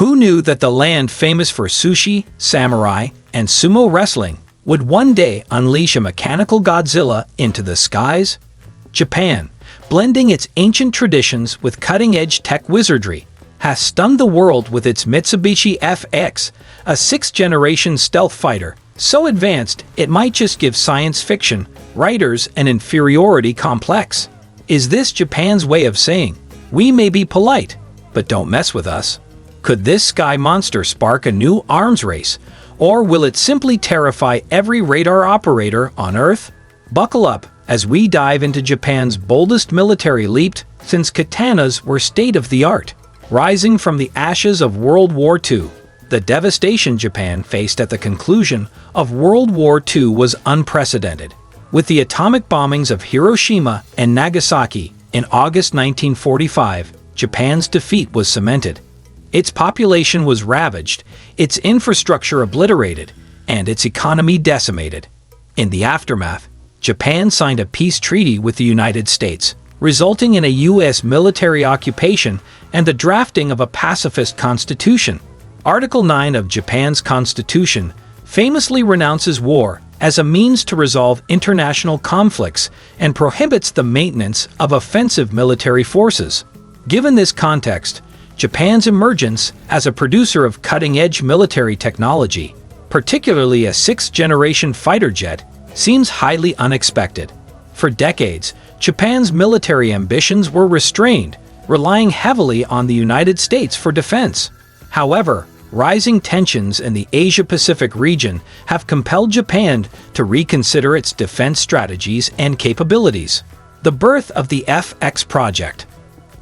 Who knew that the land famous for sushi, samurai, and sumo wrestling would one day unleash a mechanical Godzilla into the skies? Japan, blending its ancient traditions with cutting-edge tech wizardry, has stunned the world with its Mitsubishi FX, a sixth-generation stealth fighter, so advanced it might just give science fiction writers an inferiority complex. Is this Japan's way of saying, we may be polite, but don't mess with us? Could this sky monster spark a new arms race, or will it simply terrify every radar operator on Earth? Buckle up as we dive into Japan's boldest military leap since katanas were state-of-the-art. Rising from the ashes of World War II, the devastation Japan faced at the conclusion of World War II was unprecedented. With the atomic bombings of Hiroshima and Nagasaki in August 1945, Japan's defeat was cemented. Its population was ravaged, its infrastructure obliterated, and its economy decimated. In the aftermath, Japan signed a peace treaty with the United States, resulting in a U.S. military occupation and the drafting of a pacifist constitution. Article 9 of Japan's constitution famously renounces war as a means to resolve international conflicts and prohibits the maintenance of offensive military forces. Given this context, Japan's emergence as a producer of cutting-edge military technology, particularly a sixth-generation fighter jet, seems highly unexpected. For decades, Japan's military ambitions were restrained, relying heavily on the United States for defense. However, rising tensions in the Asia-Pacific region have compelled Japan to reconsider its defense strategies and capabilities. The birth of the FX project.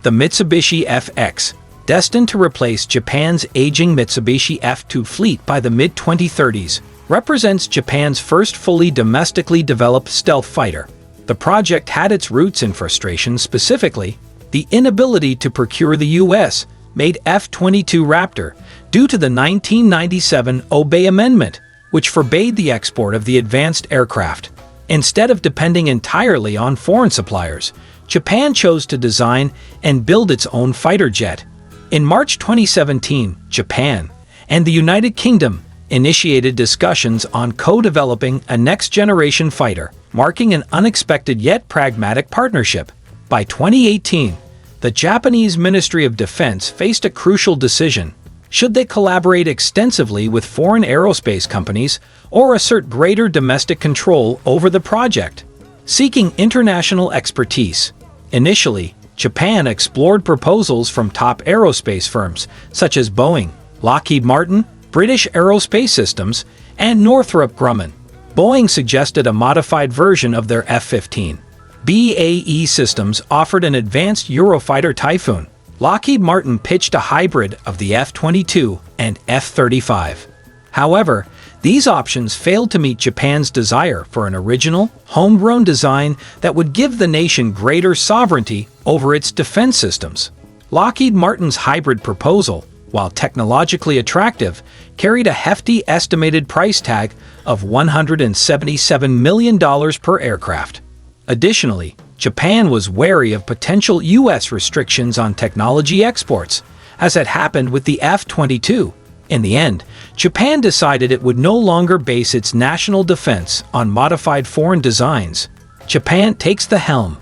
The Mitsubishi FX, destined to replace Japan's aging Mitsubishi F2 fleet by the mid-2030s, represents Japan's first fully domestically developed stealth fighter. The project had its roots in frustration, specifically the inability to procure the U.S.-made F-22 Raptor due to the 1997 Obey Amendment, which forbade the export of the advanced aircraft. Instead of depending entirely on foreign suppliers, Japan chose to design and build its own fighter jet. In March 2017, Japan and the United Kingdom initiated discussions on co-developing a next-generation fighter, marking an unexpected yet pragmatic partnership. By 2018, the Japanese Ministry of Defense faced a crucial decision. Should they collaborate extensively with foreign aerospace companies or assert greater domestic control over the project? Seeking international expertise. Initially, Japan explored proposals from top aerospace firms such as Boeing, Lockheed Martin, British Aerospace Systems, and Northrop Grumman. Boeing suggested a modified version of their F-15. BAE Systems offered an advanced Eurofighter Typhoon. Lockheed Martin pitched a hybrid of the F-22 and F-35. However, these options failed to meet Japan's desire for an original, homegrown design that would give the nation greater sovereignty over its defense systems. Lockheed Martin's hybrid proposal, while technologically attractive, carried a hefty estimated price tag of $177 million per aircraft. Additionally, Japan was wary of potential U.S. restrictions on technology exports, as had happened with the F-22. In the end, Japan decided it would no longer base its national defense on modified foreign designs. Japan takes the helm.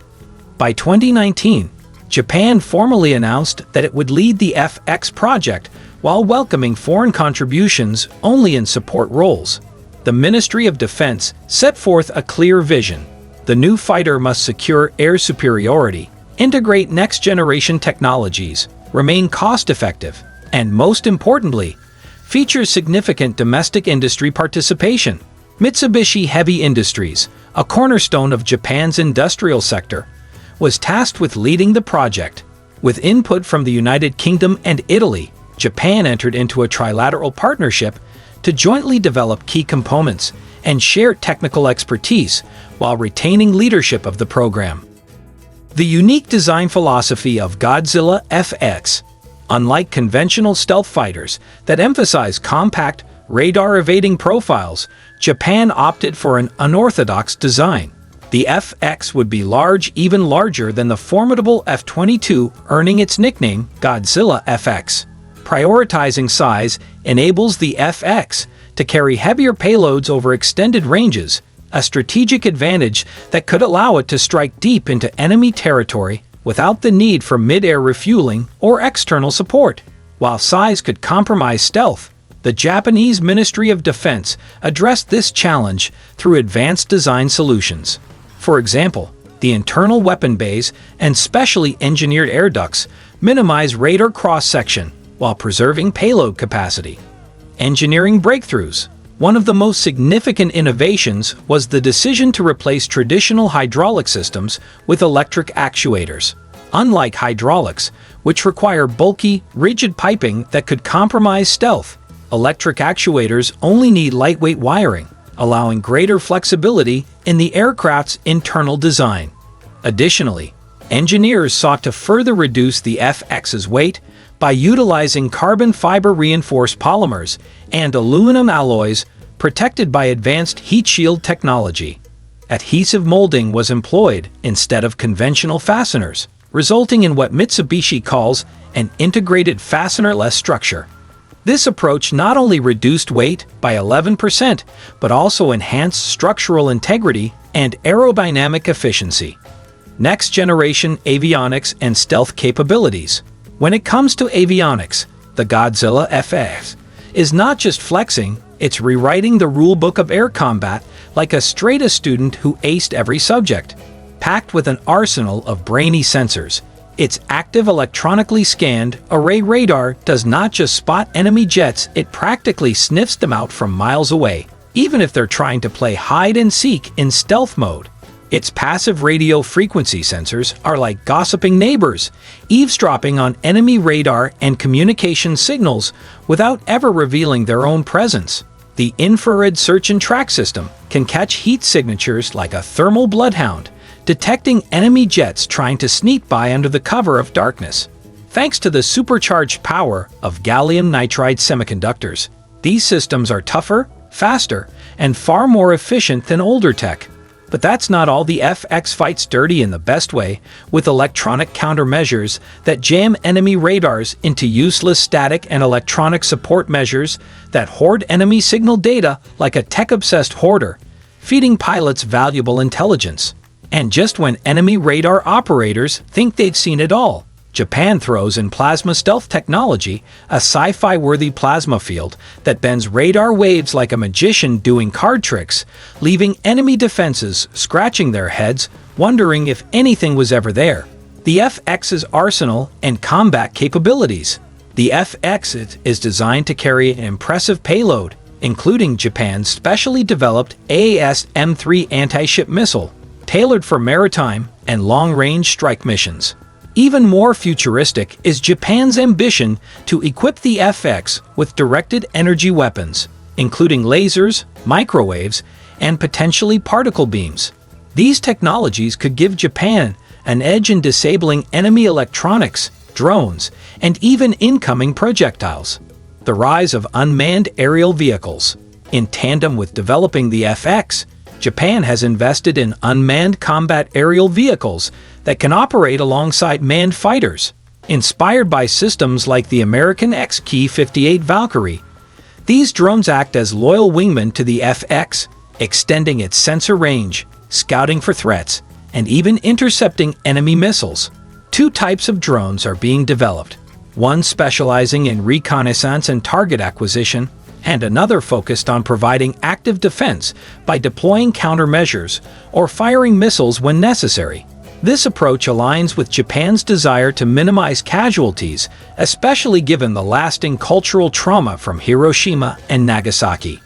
By 2019, Japan formally announced that it would lead the FX project while welcoming foreign contributions only in support roles. The Ministry of Defense set forth a clear vision. The new fighter must secure air superiority, integrate next-generation technologies, remain cost-effective, and most importantly, features significant domestic industry participation. Mitsubishi Heavy Industries, a cornerstone of Japan's industrial sector, was tasked with leading the project. With input from the United Kingdom and Italy, Japan entered into a trilateral partnership to jointly develop key components and share technical expertise while retaining leadership of the program. The unique design philosophy of Godzilla FX. Unlike conventional stealth fighters that emphasize compact, radar-evading profiles, Japan opted for an unorthodox design. The FX would be large, even larger than the formidable F-22, earning its nickname Godzilla FX. prioritizing size enables the FX to carry heavier payloads over extended ranges, a strategic advantage that could allow it to strike deep into enemy territory without the need for mid-air refueling or external support. While size could compromise stealth, the Japanese Ministry of Defense addressed this challenge through advanced design solutions. For example, the internal weapon bays and specially engineered air ducts minimize radar cross-section while preserving payload capacity. Engineering breakthroughs. One of the most significant innovations was the decision to replace traditional hydraulic systems with electric actuators. Unlike hydraulics, which require bulky, rigid piping that could compromise stealth, electric actuators only need lightweight wiring, allowing greater flexibility in the aircraft's internal design. Additionally, engineers sought to further reduce the FX's weight by utilizing carbon fiber reinforced polymers and aluminum alloys protected by advanced heat shield technology. Adhesive molding was employed instead of conventional fasteners, resulting in what Mitsubishi calls an integrated fastener-less structure. This approach not only reduced weight by 11%, but also enhanced structural integrity and aerodynamic efficiency. Next-generation avionics and stealth capabilities. When it comes to avionics, the Godzilla FX is not just flexing, it's rewriting the rulebook of air combat like a straight-A student who aced every subject. Packed with an arsenal of brainy sensors, its active electronically scanned array radar does not just spot enemy jets, it practically sniffs them out from miles away, even if they're trying to play hide-and-seek in stealth mode. Its passive radio frequency sensors are like gossiping neighbors, eavesdropping on enemy radar and communication signals without ever revealing their own presence. The infrared search and track system can catch heat signatures like a thermal bloodhound, detecting enemy jets trying to sneak by under the cover of darkness. Thanks to the supercharged power of gallium nitride semiconductors, these systems are tougher, faster, and far more efficient than older tech. But that's not all. The FX fights dirty in the best way, with electronic countermeasures that jam enemy radars into useless static and electronic support measures that hoard enemy signal data like a tech-obsessed hoarder, feeding pilots valuable intelligence. And just when enemy radar operators think they've seen it all, Japan throws in plasma stealth technology, a sci-fi worthy plasma field that bends radar waves like a magician doing card tricks, leaving enemy defenses scratching their heads, wondering if anything was ever there. The FX's arsenal and combat capabilities. The FX is designed to carry an impressive payload, including Japan's specially developed AAS-M3 anti-ship missile, tailored for maritime and long-range strike missions. Even more futuristic is Japan's ambition to equip the FX with directed energy weapons, including lasers, microwaves, and potentially particle beams. These technologies could give Japan an edge in disabling enemy electronics, drones, and even incoming projectiles. The rise of unmanned aerial vehicles. In tandem with developing the FX, Japan has invested in unmanned combat aerial vehicles that can operate alongside manned fighters, inspired by systems like the American Xki-58 Valkyrie. These drones act as loyal wingmen to the FX, extending its sensor range, scouting for threats, and even intercepting enemy missiles. Two types of drones are being developed, one specializing in reconnaissance and target acquisition, and another focused on providing active defense by deploying countermeasures or firing missiles when necessary. This approach aligns with Japan's desire to minimize casualties, especially given the lasting cultural trauma from Hiroshima and Nagasaki.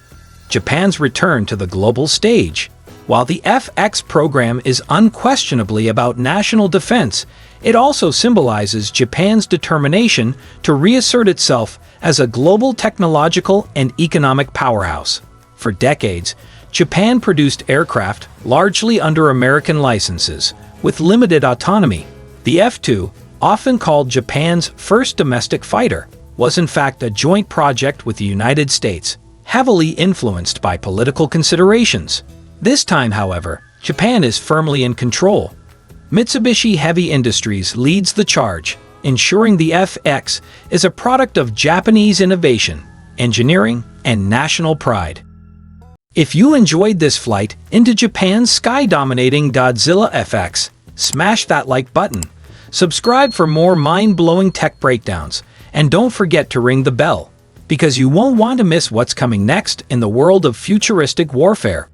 Japan's return to the global stage. While the FX program is unquestionably about national defense, it also symbolizes Japan's determination to reassert itself as a global technological and economic powerhouse. For decades, Japan produced aircraft largely under American licenses, with limited autonomy. The F-2, often called Japan's first domestic fighter, was in fact a joint project with the United States, heavily influenced by political considerations. This time, however, Japan is firmly in control. Mitsubishi Heavy Industries leads the charge, ensuring the FX is a product of Japanese innovation, engineering, and national pride. If you enjoyed this flight into Japan's sky-dominating Godzilla FX, smash that like button, subscribe for more mind-blowing tech breakdowns, and don't forget to ring the bell, because you won't want to miss what's coming next in the world of futuristic warfare.